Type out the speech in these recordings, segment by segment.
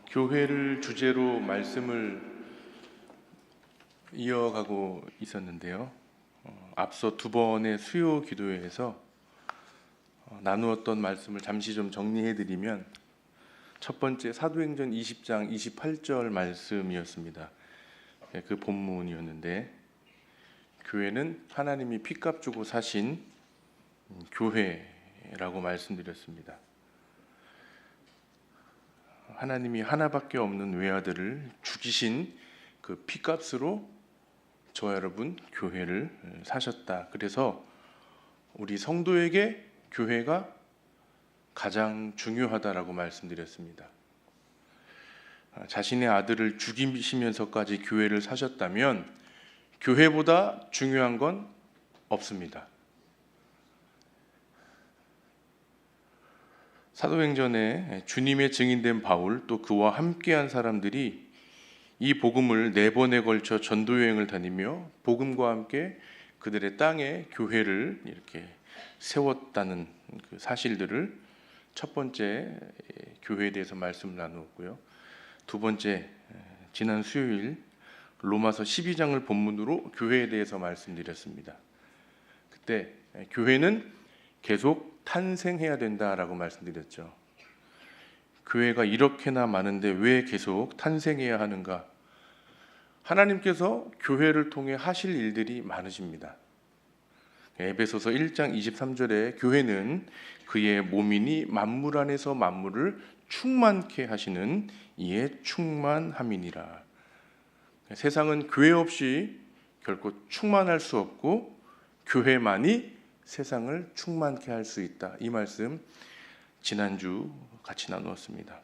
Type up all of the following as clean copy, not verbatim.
교회를 주제로 말씀을 이어가고 있었는데요. 앞서 두 번의 수요 기도회에서 나누었던 말씀을 잠시 좀 정리해드리면, 첫 번째 사도행전 20장 28절 말씀이었습니다. 그 본문이었는데, 교회는 하나님이 피값 주고 사신 교회라고 말씀드렸습니다. 하나님이 하나밖에 없는 외아들을 죽이신 그 피값으로 저와 여러분 교회를 사셨다. 그래서 우리 성도에게 교회가 가장 중요하다라고 말씀드렸습니다. 자신의 아들을 죽이시면서까지 교회를 사셨다면 교회보다 중요한 건 없습니다. 사도행전에 주님의 증인된 바울, 또 그와 함께한 사람들이 이 복음을 4번에 걸쳐 전도여행을 다니며 복음과 함께 그들의 땅에 교회를 이렇게 세웠다는 그 사실들을 첫 번째 교회에 대해서 말씀을 나누었고요. 두 번째, 지난 수요일 로마서 12장을 본문으로 교회에 대해서 말씀드렸습니다. 그때 교회는 계속 탄생해야 된다라고 말씀드렸죠. 교회가 이렇게나 많은데 왜 계속 탄생해야 하는가? 하나님께서 교회를 통해 하실 일들이 많으십니다. 에베소서 1장 23절에 교회는 그의 몸이니 만물 안에서 만물을 충만케 하시는 이에 충만함이니라. 세상은 교회 없이 결코 충만할 수 없고 교회만이 세상을 충만케 할 수 있다. 이 말씀 지난주 같이 나누었습니다.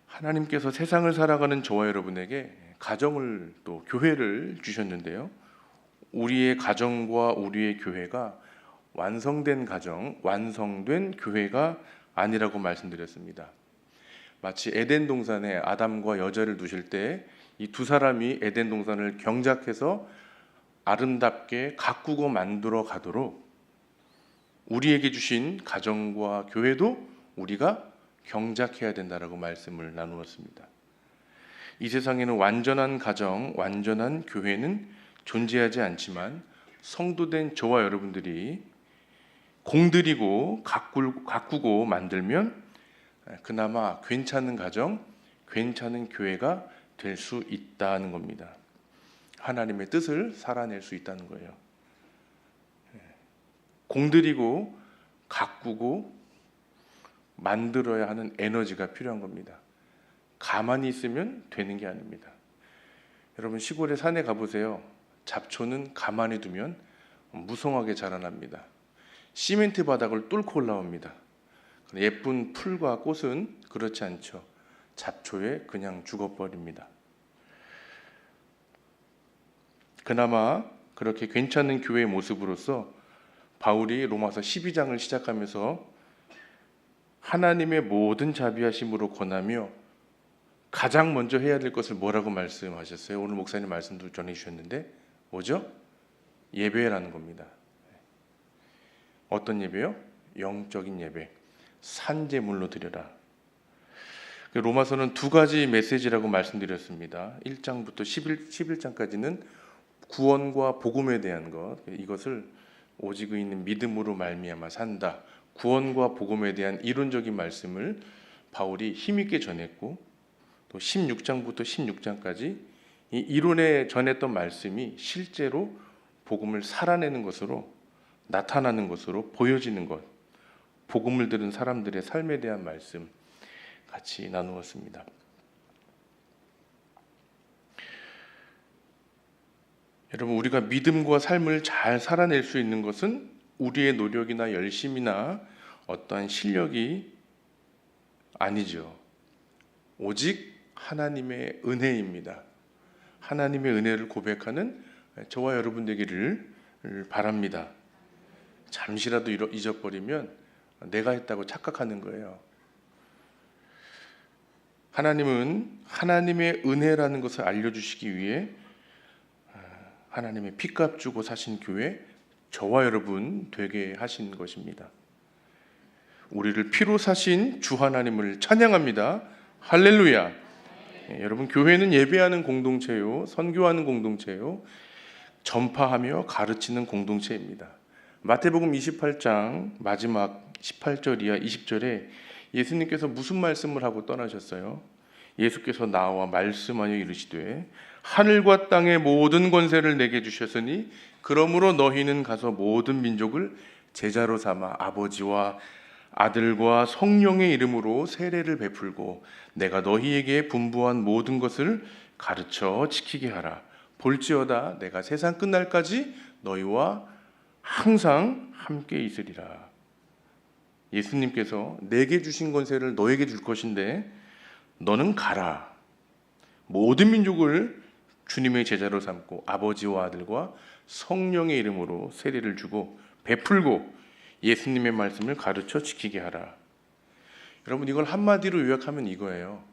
하나님께서 세상을 살아가는 저와 여러분에게 가정을, 또 교회를 주셨는데요. 우리의 가정과 우리의 교회가 완성된 가정, 완성된 교회가 아니라고 말씀드렸습니다. 마치 에덴 동산에 아담과 여자를 두실 때 이 두 사람이 에덴 동산을 경작해서 아름답게 가꾸고 만들어 가도록 우리에게 주신 가정과 교회도 우리가 경작해야 된다라고 말씀을 나누었습니다. 이 세상에는 완전한 가정, 완전한 교회는 존재하지 않지만 성도된 저와 여러분들이 공들이고 가꾸고 만들면 그나마 괜찮은 가정, 괜찮은 교회가 될 수 있다는 겁니다. 하나님의 뜻을 살아낼 수 있다는 거예요. 공들이고 가꾸고 만들어야 하는 에너지가 필요한 겁니다. 가만히 있으면 되는 게 아닙니다. 여러분, 시골에 산에 가보세요. 잡초는 가만히 두면 무성하게 자라납니다. 시멘트 바닥을 뚫고 올라옵니다. 예쁜 풀과 꽃은 그렇지 않죠. 잡초에 그냥 죽어버립니다. 그나마 그렇게 괜찮은 교회의 모습으로서 바울이 로마서 12장을 시작하면서 하나님의 모든 자비하심으로 권하며 가장 먼저 해야 될 것을 뭐라고 말씀하셨어요? 오늘 목사님 말씀도 전해주셨는데 뭐죠? 예배라는 겁니다. 어떤 예배요? 영적인 예배. 산제물로 드려라. 로마서는 두 가지 메시지라고 말씀드렸습니다. 1장부터 11장까지는 구원과 복음에 대한 것, 이것을 오직 있는 믿음으로 말미암아 산다. 구원과 복음에 대한 이론적인 말씀을 바울이 힘있게 전했고, 또 16장부터 16장까지 이 이론에 전했던 말씀이 실제로 복음을 살아내는 것으로, 나타나는 것으로 보여지는 것, 복음을 들은 사람들의 삶에 대한 말씀 같이 나누었습니다. 여러분, 우리가 믿음과 삶을 잘 살아낼 수 있는 것은 우리의 노력이나 열심이나 어떠한 실력이 아니죠. 오직 하나님의 은혜입니다. 하나님의 은혜를 고백하는 저와 여러분 되기를 바랍니다. 잠시라도 잊어버리면 내가 했다고 착각하는 거예요. 하나님은 하나님의 은혜라는 것을 알려주시기 위해 하나님의 피값 주고 사신 교회, 저와 여러분 되게 하신 것입니다. 우리를 피로 사신 주 하나님을 찬양합니다. 할렐루야. 여러분, 교회는 예배하는 공동체요, 선교하는 공동체요, 전파하며 가르치는 공동체입니다. 마태복음 28장 마지막 18절 이하 20절에 예수님께서 무슨 말씀을 하고 떠나셨어요? 예수께서 나와 말씀하여 이르시되 하늘과 땅의 모든 권세를 내게 주셨으니 그러므로 너희는 가서 모든 민족을 제자로 삼아 아버지와 아들과 성령의 이름으로 세례를 베풀고 내가 너희에게 분부한 모든 것을 가르쳐 지키게 하라. 볼지어다 내가 세상 끝날까지 너희와 항상 함께 있으리라. 예수님께서 내게 주신 권세를 너에게 줄 것인데 너는 가라. 모든 민족을 주님의 제자로 삼고 아버지와 아들과 성령의 이름으로 세례를 주고 베풀고 예수님의 말씀을 가르쳐 지키게 하라. 여러분, 이걸 한마디로 요약하면 이거예요.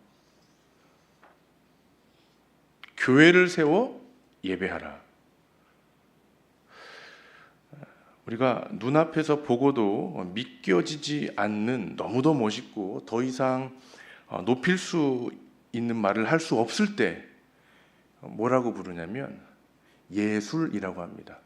교회를 세워 예배하라. 우리가 눈앞에서 보고도 믿겨지지 않는, 너무도 멋있고 더 이상 높일 수 있는 말을 할 수 없을 때 뭐라고 부르냐면 예술이라고 합니다.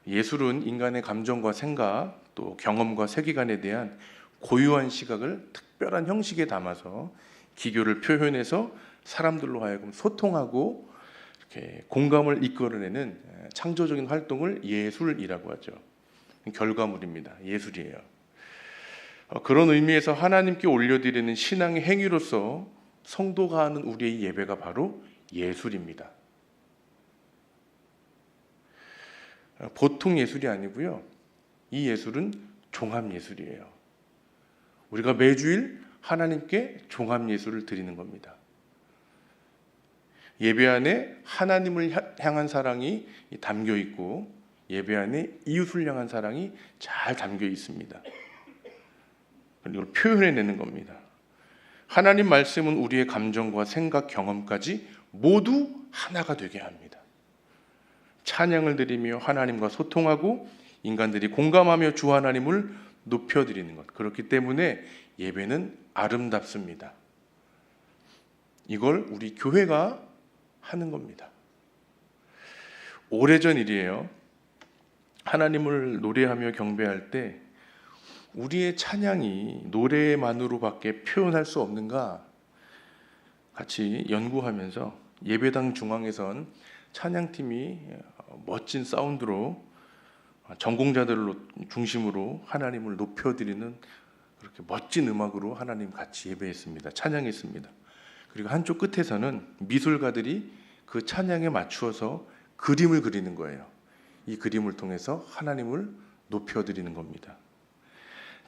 예술은 인간의 감정과 생각, 또 경험과 세계관에 대한 고유한 시각을 특별한 형식에 담아서 기교를 표현해서 사람들로 하여금 소통하고 이렇게 공감을 이끌어내는 창조적인 활동을 예술이라고 하죠. 결과물입니다. 예술이에요. 그런 의미에서 하나님께 올려드리는 신앙의 행위로서 성도가 하는 우리의 예배가 바로 예술입니다. 보통 예술이 아니고요. 이 예술은 종합예술이에요. 우리가 매주일 하나님께 종합예술을 드리는 겁니다. 예배 안에 하나님을 향한 사랑이 담겨 있고 예배 안에 이웃을 향한 사랑이 잘 담겨 있습니다. 이걸 표현해내는 겁니다. 하나님 말씀은 우리의 감정과 생각, 경험까지 모두 하나가 되게 합니다. 찬양을 드리며 하나님과 소통하고 인간들이 공감하며 주 하나님을 높여드리는 것. 그렇기 때문에 예배는 아름답습니다. 이걸 우리 교회가 하는 겁니다. 오래전 일이에요. 하나님을 노래하며 경배할 때 우리의 찬양이 노래만으로밖에 표현할 수 없는가 같이 연구하면서 예배당 중앙에선 찬양팀이 멋진 사운드로 전공자들을 중심으로 하나님을 높여드리는 그렇게 멋진 음악으로 하나님 같이 예배했습니다. 찬양했습니다. 그리고 한쪽 끝에서는 미술가들이 그 찬양에 맞추어서 그림을 그리는 거예요. 이 그림을 통해서 하나님을 높여드리는 겁니다.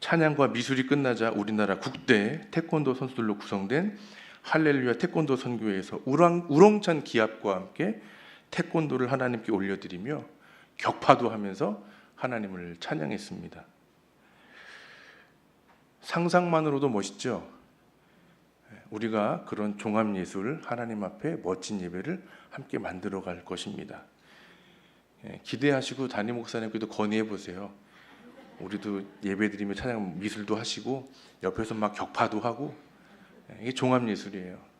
찬양과 미술이 끝나자 우리나라 국대 태권도 선수들로 구성된 할렐루야 태권도 선교회에서 우렁찬 기합과 함께 태권도를 하나님께 올려드리며 격파도 하면서 하나님을 찬양했습니다. 상상만으로도 멋있죠? 우리가 그런 종합예술, 하나님 앞에 멋진 예배를 함께 만들어갈 것입니다. 기대하시고 담임 목사님께도 건의해 보세요. 우리도 예배드리며 찬양 미술도 하시고 옆에서 막 격파도 하고 이게 종합예술이에요.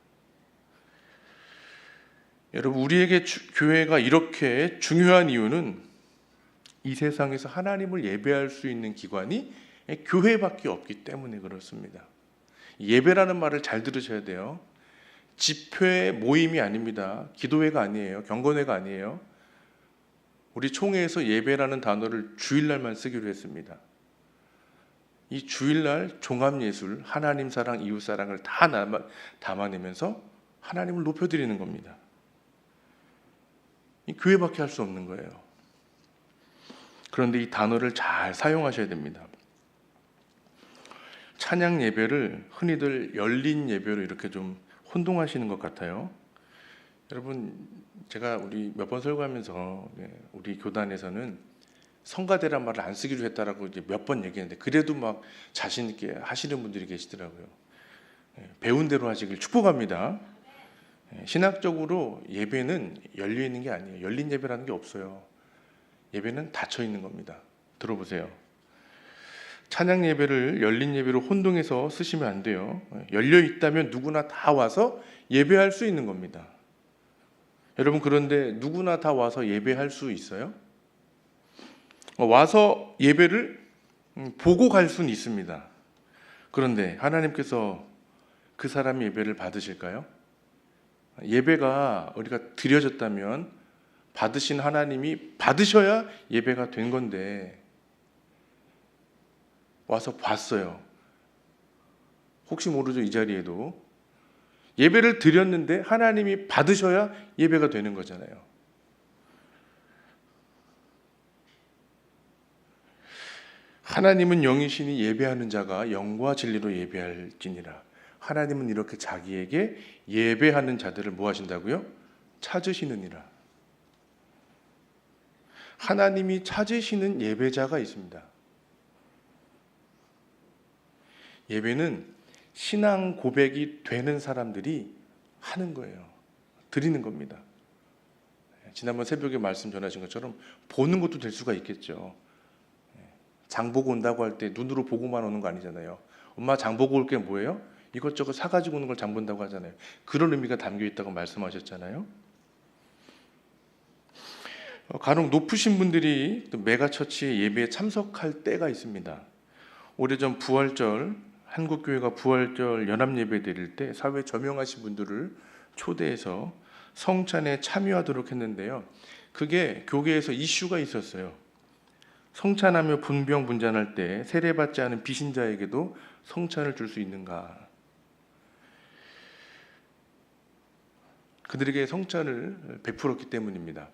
여러분, 우리에게 교회가 이렇게 중요한 이유는 이 세상에서 하나님을 예배할 수 있는 기관이 교회밖에 없기 때문에 그렇습니다. 예배라는 말을 잘 들으셔야 돼요. 집회 모임이 아닙니다. 기도회가 아니에요. 경건회가 아니에요. 우리 총회에서 예배라는 단어를 주일날만 쓰기로 했습니다. 이 주일날 종합예술, 하나님 사랑, 이웃 사랑을 다 담아내면서 하나님을 높여드리는 겁니다. 이 교회밖에 할 수 없는 거예요. 그런데 이 단어를 잘 사용하셔야 됩니다. 찬양 예배를 흔히들 열린 예배로 이렇게 좀 혼동하시는 것 같아요. 여러분, 제가 우리 몇 번 설교하면서 우리 교단에서는 성가대란 말을 안 쓰기로 했다라고 이제 몇 번 얘기했는데 그래도 막 자신 있게 하시는 분들이 계시더라고요. 배운 대로 하시길 축복합니다. 신학적으로 예배는 열려 있는 게 아니에요. 열린 예배라는 게 없어요. 예배는 닫혀 있는 겁니다. 들어보세요. 찬양 예배를 열린 예배로 혼동해서 쓰시면 안 돼요. 열려 있다면 누구나 다 와서 예배할 수 있는 겁니다. 여러분, 그런데 누구나 다 와서 예배할 수 있어요? 와서 예배를 보고 갈 수는 있습니다. 그런데 하나님께서 그 사람의 예배를 받으실까요? 예배가 우리가 드려졌다면 받으신 하나님이 받으셔야 예배가 된 건데 와서 봤어요. 혹시 모르죠, 이 자리에도. 예배를 드렸는데 하나님이 받으셔야 예배가 되는 거잖아요. 하나님은 영이시니 예배하는 자가 영과 진리로 예배할지니라. 하나님은 이렇게 자기에게 예배하는 자들을 뭐 하신다고요? 찾으시느니라. 하나님이 찾으시는 예배자가 있습니다. 예배는 신앙 고백이 되는 사람들이 하는 거예요. 드리는 겁니다. 지난번 새벽에 말씀 전하신 것처럼 보는 것도 될 수가 있겠죠. 장 보고 온다고 할 때 눈으로 보고만 오는 거 아니잖아요. 엄마 장 보고 올 게 뭐예요? 이것저것 사가지고 오는 걸 장 본다고 하잖아요. 그런 의미가 담겨 있다고 말씀하셨잖아요. 간혹 높으신 분들이 메가처치 예배에 참석할 때가 있습니다. 오래전 부활절, 한국교회가 부활절 연합예배 드릴 때 사회 저명하신 분들을 초대해서 성찬에 참여하도록 했는데요. 그게 교계에서 이슈가 있었어요. 성찬하며 분병분잔할 때 세례받지 않은 비신자에게도 성찬을 줄 수 있는가? 그들에게 성찬을 베풀었기 때문입니다.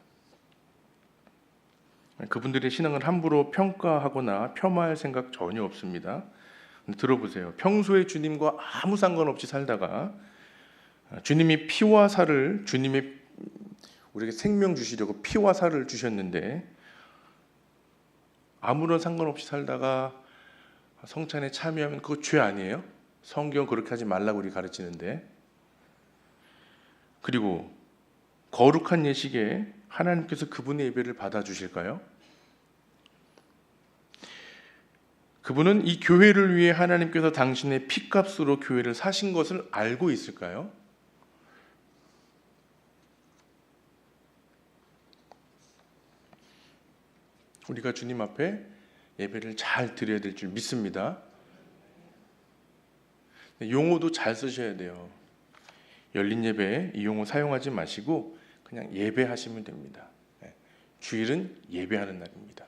그분들의 신앙을 함부로 평가하거나 폄하할 생각 전혀 없습니다. 들어보세요. 평소에 주님과 아무 상관없이 살다가 주님이 피와 살을, 주님이 우리에게 생명 주시려고 피와 살을 주셨는데 아무런 상관없이 살다가 성찬에 참여하면 그거 죄 아니에요? 성경 그렇게 하지 말라고 우리 가르치는데. 그리고 거룩한 예식에 하나님께서 그분의 예배를 받아주실까요? 그분은 이 교회를 위해 하나님께서 당신의 피값으로 교회를 사신 것을 알고 있을까요? 우리가 주님 앞에 예배를 잘 드려야 될 줄 믿습니다. 용어도 잘 쓰셔야 돼요. 열린 예배에 이 용어 사용하지 마시고 그냥 예배하시면 됩니다. 주일은 예배하는 날입니다.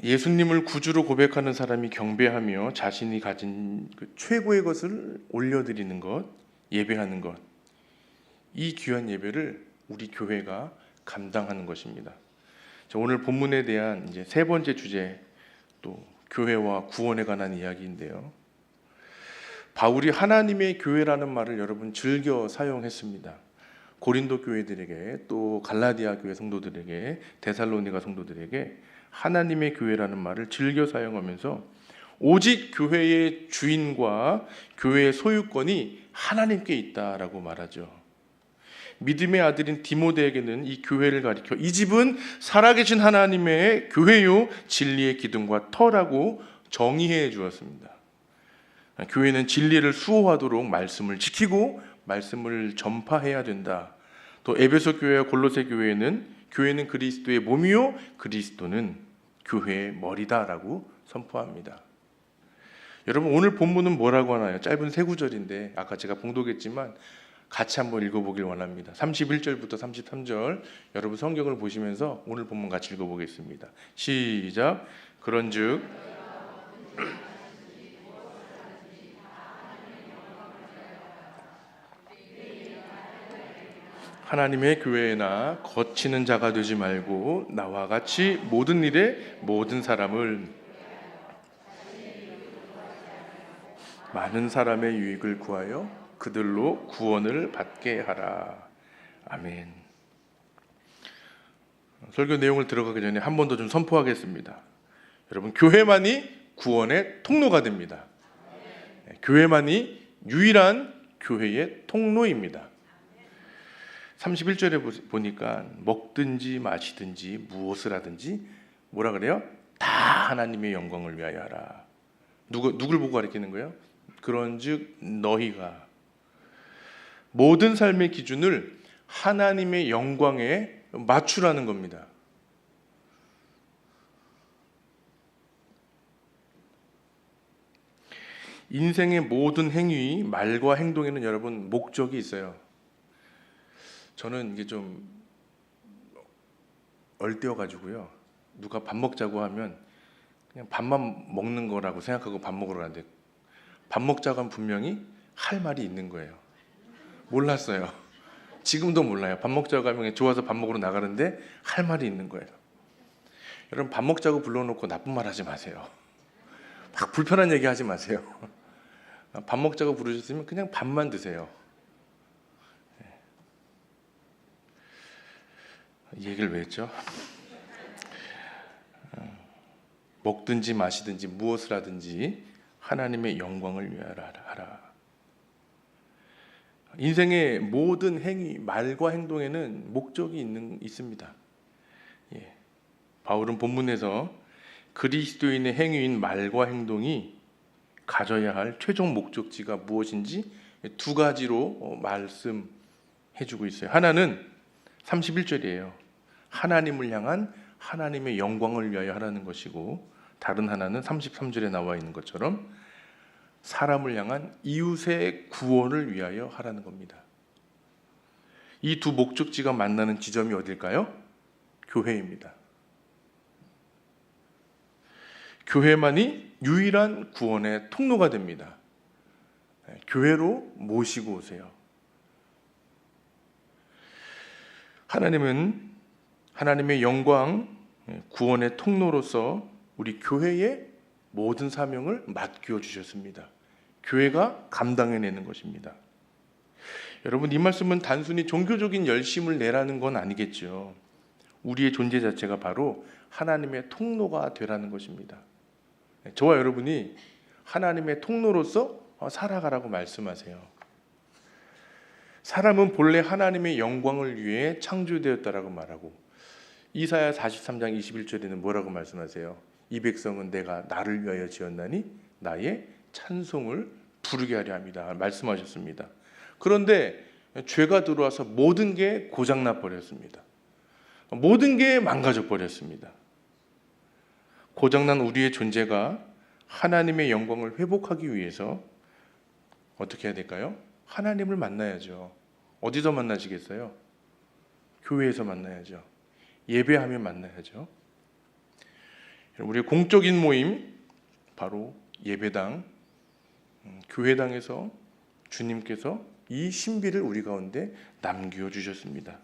예수님을 구주로 고백하는 사람이 경배하며 자신이 가진 그 최고의 것을 올려드리는 것, 예배하는 것, 이 귀한 예배를 우리 교회가 감당하는 것입니다. 오늘 본문에 대한 이제 세 번째 주제, 또 교회와 구원에 관한 이야기인데요. 바울이 하나님의 교회라는 말을 여러분 즐겨 사용했습니다. 고린도 교회들에게, 또 갈라디아 교회 성도들에게, 데살로니가 성도들에게 하나님의 교회라는 말을 즐겨 사용하면서 오직 교회의 주인과 교회의 소유권이 하나님께 있다라고 말하죠. 믿음의 아들인 디모데에게는 이 교회를 가리켜 이 집은 살아계신 하나님의 교회요 진리의 기둥과 터라고 정의해 주었습니다. 교회는 진리를 수호하도록 말씀을 지키고 말씀을 전파해야 된다. 또 에베소 교회와 골로새 교회는 그리스도의 몸이요 그리스도는 교회의 머리다라고 선포합니다. 여러분, 오늘 본문은 뭐라고 하나요? 짧은 세 구절인데 아까 제가 봉독했지만 같이 한번 읽어보길 원합니다. 31절부터 33절 여러분 성경을 보시면서 오늘 본문 같이 읽어보겠습니다. 시작. 그런즉 하나님의 교회나 거치는 자가 되지 말고 나와 같이 모든 일에 모든 사람을 많은 사람의 유익을 구하여 그들로 구원을 받게 하라. 아멘. 설교 내용을 들어가기 전에 한 번 더 좀 선포하겠습니다. 여러분, 교회만이 구원의 통로가 됩니다. 교회만이 유일한 교회의 통로입니다. 31절에 보니까 먹든지 마시든지 무엇을 하든지 뭐라 그래요? 다 하나님의 영광을 위하여 하라. 누굴 보고 가르치는 거예요? 그런즉 너희가 모든 삶의 기준을 하나님의 영광에 맞추라는 겁니다. 인생의 모든 행위, 말과 행동에는 여러분 목적이 있어요. 저는 이게 좀 얼띄어 가지고요. 누가 밥 먹자고 하면 그냥 밥만 먹는 거라고 생각하고 밥 먹으러 가는데, 밥 먹자고 하면 분명히 할 말이 있는 거예요. 몰랐어요. 지금도 몰라요. 밥 먹자고 하면 그냥 좋아서 밥 먹으러 나가는데 할 말이 있는 거예요. 여러분, 밥 먹자고 불러놓고 나쁜 말 하지 마세요. 막 불편한 얘기 하지 마세요. 밥 먹자고 부르셨으면 그냥 밥만 드세요. 이 얘기를 왜 했죠? 먹든지 마시든지 무엇을 하든지 하나님의 영광을 위하여 하라. 인생의 모든 행위, 말과 행동에는 목적이 있습니다. 바울은 본문에서 그리스도인의 행위인 말과 행동이 가져야 할 최종 목적지가 무엇인지 두 가지로 말씀해주고 있어요. 하나는 31절이에요. 하나님을 향한 하나님의 영광을 위하여 하라는 것이고, 다른 하나는 33절에 나와 있는 것처럼 사람을 향한 이웃의 구원을 위하여 하라는 겁니다. 이 두 목적지가 만나는 지점이 어딜까요? 교회입니다. 교회만이 유일한 구원의 통로가 됩니다. 교회로 모시고 오세요. 하나님은 하나님의 영광, 구원의 통로로서 우리 교회의 모든 사명을 맡겨 주셨습니다. 교회가 감당해내는 것입니다. 여러분, 이 말씀은 단순히 종교적인 열심을 내라는 건 아니겠죠. 우리의 존재 자체가 바로 하나님의 통로가 되라는 것입니다. 저와 여러분이 하나님의 통로로서 살아가라고 말씀하세요. 사람은 본래 하나님의 영광을 위해 창조되었다라고 말하고, 이사야 43장 21절에는 뭐라고 말씀하세요? 이 백성은 내가 나를 위하여 지었나니 나의 찬송을 부르게 하려 합니다. 말씀하셨습니다. 그런데 죄가 들어와서 모든 게 고장나 버렸습니다. 모든 게 망가져 버렸습니다. 고장난 우리의 존재가 하나님의 영광을 회복하기 위해서 어떻게 해야 될까요? 하나님을 만나야죠. 어디서 만나시겠어요? 교회에서 만나야죠. 예배하며 만나야죠. 우리의 공적인 모임, 바로 예배당, 교회당에서 주님께서 이 신비를 우리 가운데 남겨주셨습니다.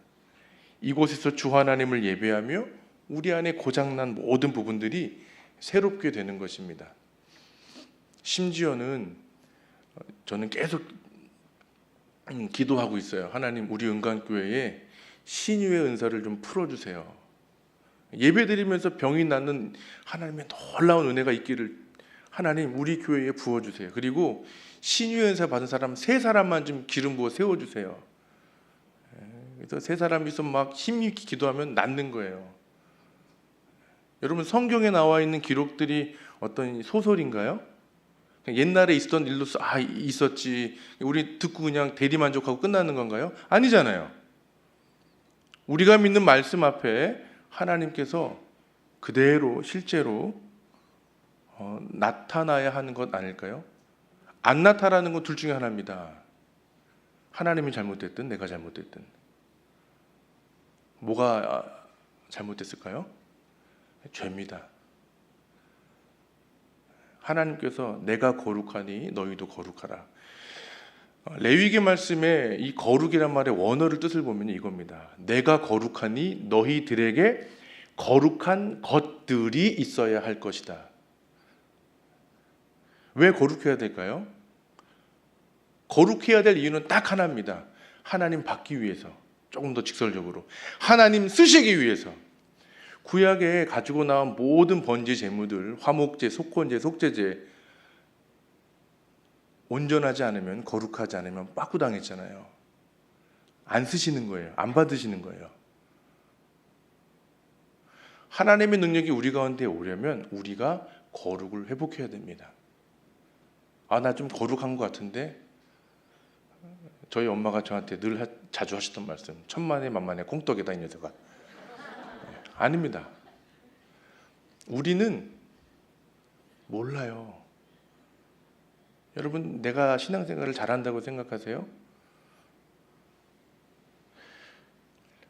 이곳에서 주 하나님을 예배하며 우리 안에 고장난 모든 부분들이 새롭게 되는 것입니다. 심지어는 저는 계속 기도하고 있어요. 하나님, 우리 은강교회에 신유의 은사를 좀 풀어주세요. 예배드리면서 병이 낫는 하나님의 놀라운 은혜가 있기를 하나님 우리 교회에 부어주세요. 그리고 신유의 은사 받은 사람 3사람만 좀 기름 부어 세워주세요. 그래서 3사람이 있으면 막 힘있게 기도하면 낫는 거예요. 여러분, 성경에 나와 있는 기록들이 어떤 소설인가요? 옛날에 있었던 일로 있었지 우리 듣고 그냥 대리만족하고 끝나는 건가요? 아니잖아요. 우리가 믿는 말씀 앞에 하나님께서 그대로 실제로 나타나야 하는 것 아닐까요? 안 나타나는 건 둘 중에 하나입니다. 하나님이 잘못됐든 내가 잘못됐든. 뭐가 잘못됐을까요? 죄입니다. 하나님께서 내가 거룩하니 너희도 거룩하라. 레위기 말씀에 이 거룩이란 말의 원어를 뜻을 보면 이겁니다. 내가 거룩하니 너희들에게 거룩한 것들이 있어야 할 것이다. 왜 거룩해야 될까요? 거룩해야 될 이유는 딱 하나입니다. 하나님 받기 위해서. 조금 더 직설적으로 하나님 쓰시기 위해서. 구약에 가지고 나온 모든 번제 제무들, 화목제, 속건제, 속죄제, 온전하지 않으면, 거룩하지 않으면 빠꾸당했잖아요. 안 쓰시는 거예요. 안 받으시는 거예요. 하나님의 능력이 우리 가운데 오려면 우리가 거룩을 회복해야 됩니다. 나 좀 거룩한 것 같은데, 저희 엄마가 저한테 늘 자주 하시던 말씀, 천만에 만만에 콩떡이다 이 녀석아. 아닙니다. 우리는 몰라요. 여러분, 내가 신앙생활을 잘한다고 생각하세요?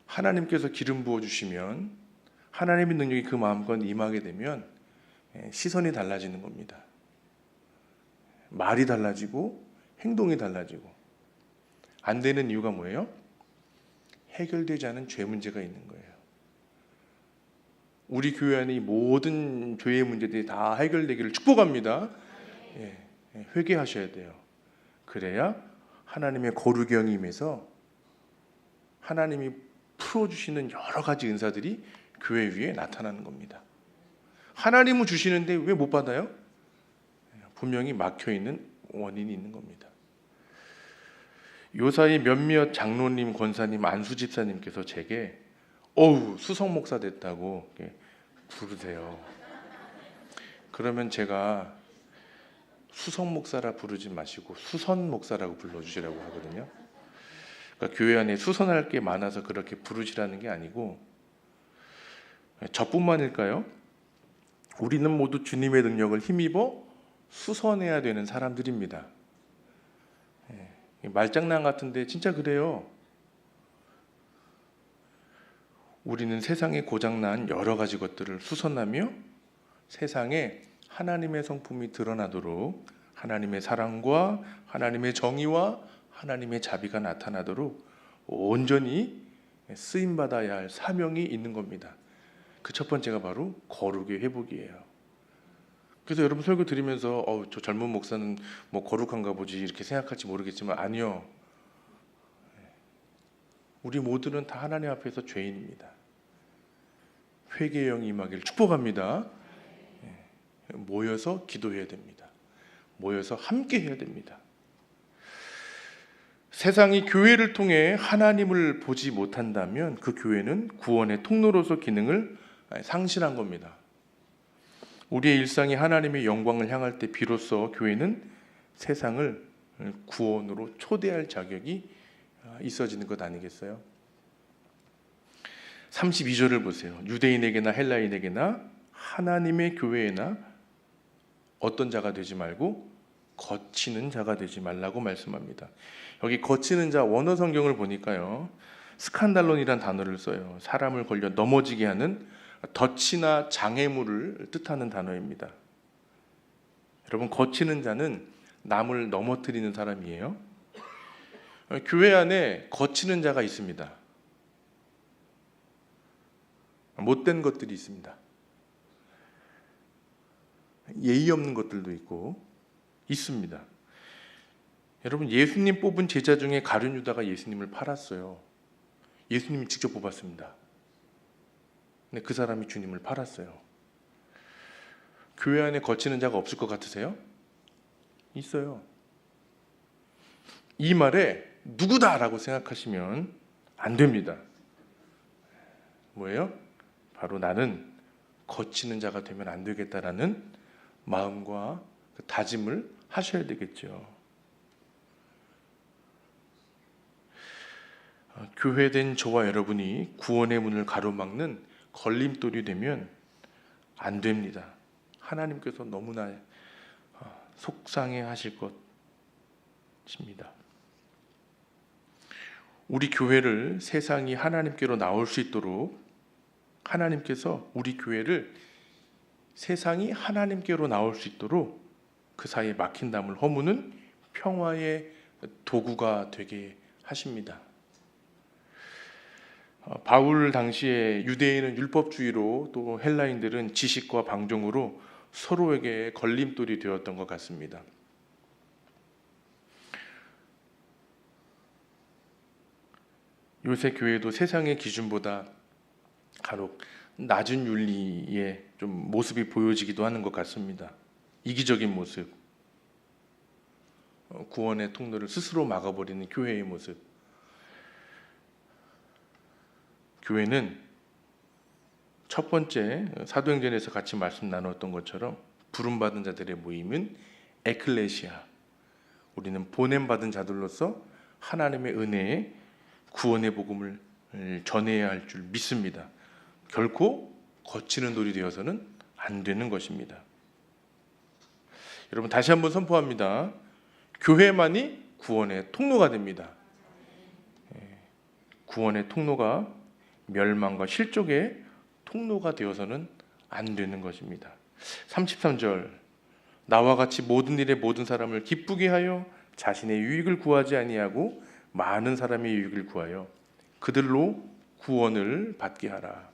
하나님께서 기름 부어주시면, 하나님의 능력이 그 마음껏 임하게 되면 시선이 달라지는 겁니다. 말이 달라지고 행동이 달라지고. 안 되는 이유가 뭐예요? 해결되지 않은 죄 문제가 있는 거예요. 우리 교회 안에 이 모든 죄의 문제들이 다 해결되기를 축복합니다. 회개하셔야 돼요. 그래야 하나님의 거룩의 영이 임해서 하나님이 풀어주시는 여러 가지 은사들이 교회 위에 나타나는 겁니다. 하나님은 주시는데 왜 못 받아요? 분명히 막혀있는 원인이 있는 겁니다. 요사이 몇몇 장로님, 권사님, 안수 집사님께서 제게 수성 목사 됐다고 부르세요. 그러면 제가 수성 목사라 부르지 마시고 수선 목사라고 불러주시라고 하거든요. 그러니까 교회 안에 수선할 게 많아서 그렇게 부르시라는 게 아니고, 저뿐만일까요? 우리는 모두 주님의 능력을 힘입어 수선해야 되는 사람들입니다. 말장난 같은데 진짜 그래요. 우리는 세상에 고장난 여러 가지 것들을 수선하며 세상에 하나님의 성품이 드러나도록, 하나님의 사랑과 하나님의 정의와 하나님의 자비가 나타나도록 온전히 쓰임받아야 할 사명이 있는 겁니다. 그 첫 번째가 바로 거룩의 회복이에요. 그래서 여러분 설교 들으면서 저 젊은 목사는 뭐 거룩한가 보지 이렇게 생각할지 모르겠지만 아니요. 우리 모두는 다 하나님 앞에서 죄인입니다. 회개의 영이 임하기를 축복합니다. 모여서 기도해야 됩니다. 모여서 함께 해야 됩니다. 세상이 교회를 통해 하나님을 보지 못한다면 그 교회는 구원의 통로로서 기능을 상실한 겁니다. 우리의 일상이 하나님의 영광을 향할 때 비로소 교회는 세상을 구원으로 초대할 자격이 있어지는 것 아니겠어요? 32절을 보세요. 유대인에게나 헬라인에게나 하나님의 교회에나 어떤 자가 되지 말고 거치는 자가 되지 말라고 말씀합니다. 여기 거치는 자 원어 성경을 보니까요, 스칸달론이란 단어를 써요. 사람을 걸려 넘어지게 하는 덫이나 장애물을 뜻하는 단어입니다. 여러분, 거치는 자는 남을 넘어뜨리는 사람이에요. 교회 안에 거치는 자가 있습니다. 못된 것들이 있습니다. 예의 없는 것들도 있고 있습니다. 여러분, 예수님 뽑은 제자 중에 가룟 유다가 예수님을 팔았어요. 예수님이 직접 뽑았습니다. 근데 그 사람이 주님을 팔았어요. 교회 안에 거치는 자가 없을 것 같으세요? 있어요. 이 말에 누구다라고 생각하시면 안 됩니다. 뭐예요? 바로 나는 거치는 자가 되면 안 되겠다라는 마음과 그 다짐을 하셔야 되겠죠. 교회된 저와 여러분이 구원의 문을 가로막는 걸림돌이 되면 안 됩니다. 하나님께서 너무나 속상해 하실 것입니다. 우리 교회를 세상이 하나님께로 나올 수 있도록 하나님께서 우리 교회를 세상이 하나님께로 나올 수 있도록 그 사이에 막힌 담을 허무는 평화의 도구가 되게 하십니다. 바울 당시에 유대인은 율법주의로, 또 헬라인들은 지식과 방종으로 서로에게 걸림돌이 되었던 것 같습니다. 요새 교회도 세상의 기준보다 간혹 낮은 윤리의 좀 모습이 보여지기도 하는 것 같습니다. 이기적인 모습, 구원의 통로를 스스로 막아버리는 교회의 모습. 교회는 첫 번째 사도행전에서 같이 말씀 나눴던 것처럼 부름받은 자들의 모임은 에클레시아, 우리는 보냄받은 자들로서 하나님의 은혜에 구원의 복음을 전해야 할 줄 믿습니다. 결코 거치는 돌이 되어서는 안 되는 것입니다. 여러분, 다시 한번 선포합니다. 교회만이 구원의 통로가 됩니다. 구원의 통로가 멸망과 실족의 통로가 되어서는 안 되는 것입니다. 33절, 나와 같이 모든 일에 모든 사람을 기쁘게 하여 자신의 유익을 구하지 아니하고 많은 사람의 유익을 구하여 그들로 구원을 받게 하라.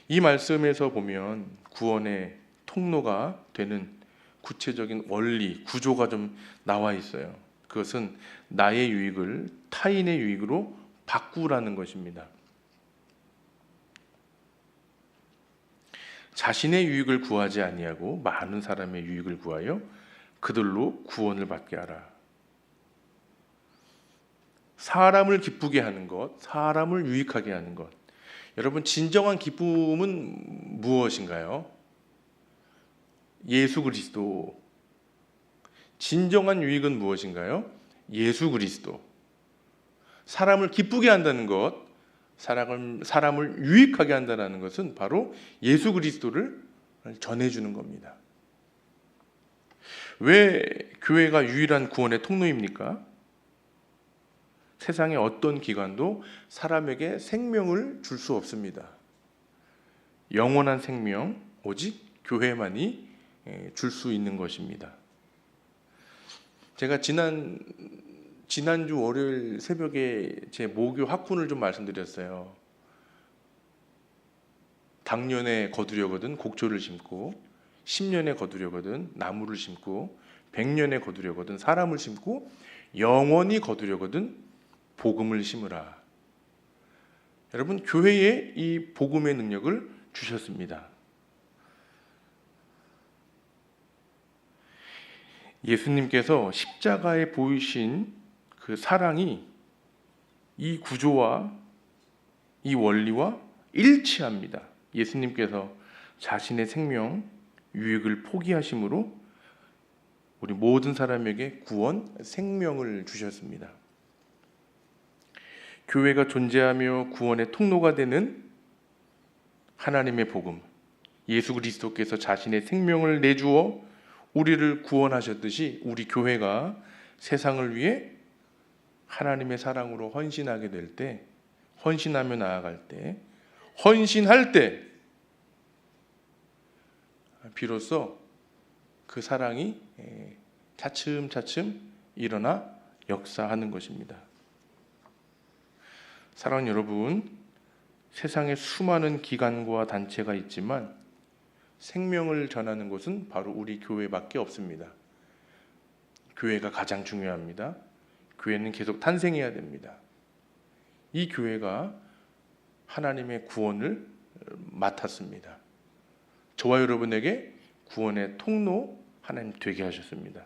이 말씀에서 보면 구원의 통로가 되는 구체적인 원리, 구조가 좀 나와 있어요. 그것은 나의 유익을 타인의 유익으로 바꾸라는 것입니다. 자신의 유익을 구하지 아니하고 많은 사람의 유익을 구하여 그들로 구원을 받게 하라. 사람을 기쁘게 하는 것, 사람을 유익하게 하는 것. 여러분, 진정한 기쁨은 무엇인가요? 예수 그리스도. 진정한 유익은 무엇인가요? 예수 그리스도. 사람을 기쁘게 한다는 것, 사람을 유익하게 한다는 것은 바로 예수 그리스도를 전해주는 겁니다. 왜 교회가 유일한 구원의 통로입니까? 세상의 어떤 기관도 사람에게 생명을 줄 수 없습니다. 영원한 생명, 오직 교회만이 줄 수 있는 것입니다. 제가 지난주 월요일 새벽에 제 모교 학훈을 좀 말씀드렸어요. 당년에 거두려거든 곡초를 심고, 10년에 거두려거든 나무를 심고, 100년에 거두려거든 사람을 심고, 영원히 거두려거든 복음을 심으라. 여러분, 교회에 이 복음의 능력을 주셨습니다. 예수님께서 십자가에 보이신 그 사랑이 이 구조와 이 원리와 일치합니다. 예수님께서 자신의 생명, 유익을 포기하심으로 우리 모든 사람에게 구원, 생명을 주셨습니다. 교회가 존재하며 구원의 통로가 되는 하나님의 복음, 예수 그리스도께서 자신의 생명을 내주어 우리를 구원하셨듯이 우리 교회가 세상을 위해 하나님의 사랑으로 헌신하게 될 때, 헌신하며 나아갈 때, 헌신할 때 비로소 그 사랑이 차츰차츰 일어나 역사하는 것입니다. 사랑하는 여러분, 세상에 수많은 기관과 단체가 있지만 생명을 전하는 곳은 바로 우리 교회밖에 없습니다. 교회가 가장 중요합니다. 교회는 계속 탄생해야 됩니다. 이 교회가 하나님의 구원을 맡았습니다. 저와 여러분에게 구원의 통로 하나님 되게 하셨습니다.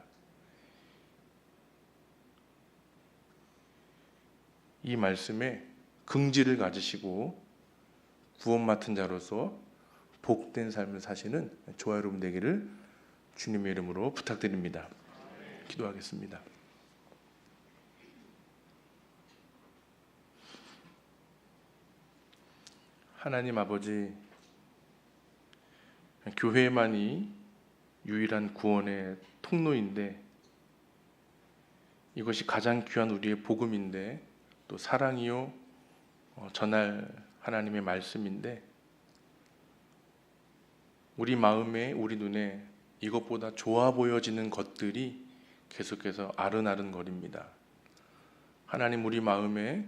이 말씀에 긍지를 가지시고 구원 맡은 자로서 복된 삶을 사시는 저와 여러분 되기를 주님의 이름으로 부탁드립니다. 기도하겠습니다. 하나님 아버지, 교회만이 유일한 구원의 통로인데, 이것이 가장 귀한 우리의 복음인데, 또 사랑이요 전할 하나님의 말씀인데, 우리 마음에, 우리 눈에 이것보다 좋아 보여지는 것들이 계속해서 아른아른거립니다. 하나님, 우리 마음에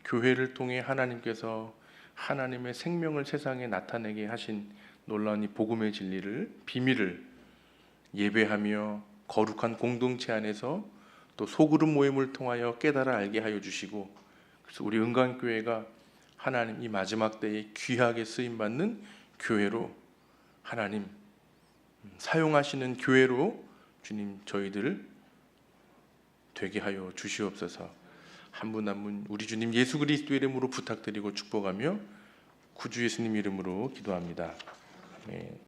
교회를 통해 하나님께서 하나님의 생명을 세상에 나타내게 하신 놀라운 이 복음의 진리를, 비밀을 예배하며 거룩한 공동체 안에서 또 소그룹 모임을 통하여 깨달아 알게 하여 주시고, 그래서 우리 은광교회가 하나님 이 마지막 때에 귀하게 쓰임받는 교회로, 하나님 사용하시는 교회로 주님 저희들을 되게 하여 주시옵소서. 한 분 한 분 우리 주님 예수 그리스도의 이름으로 부탁드리고 축복하며 구주 예수님 이름으로 기도합니다. 아멘.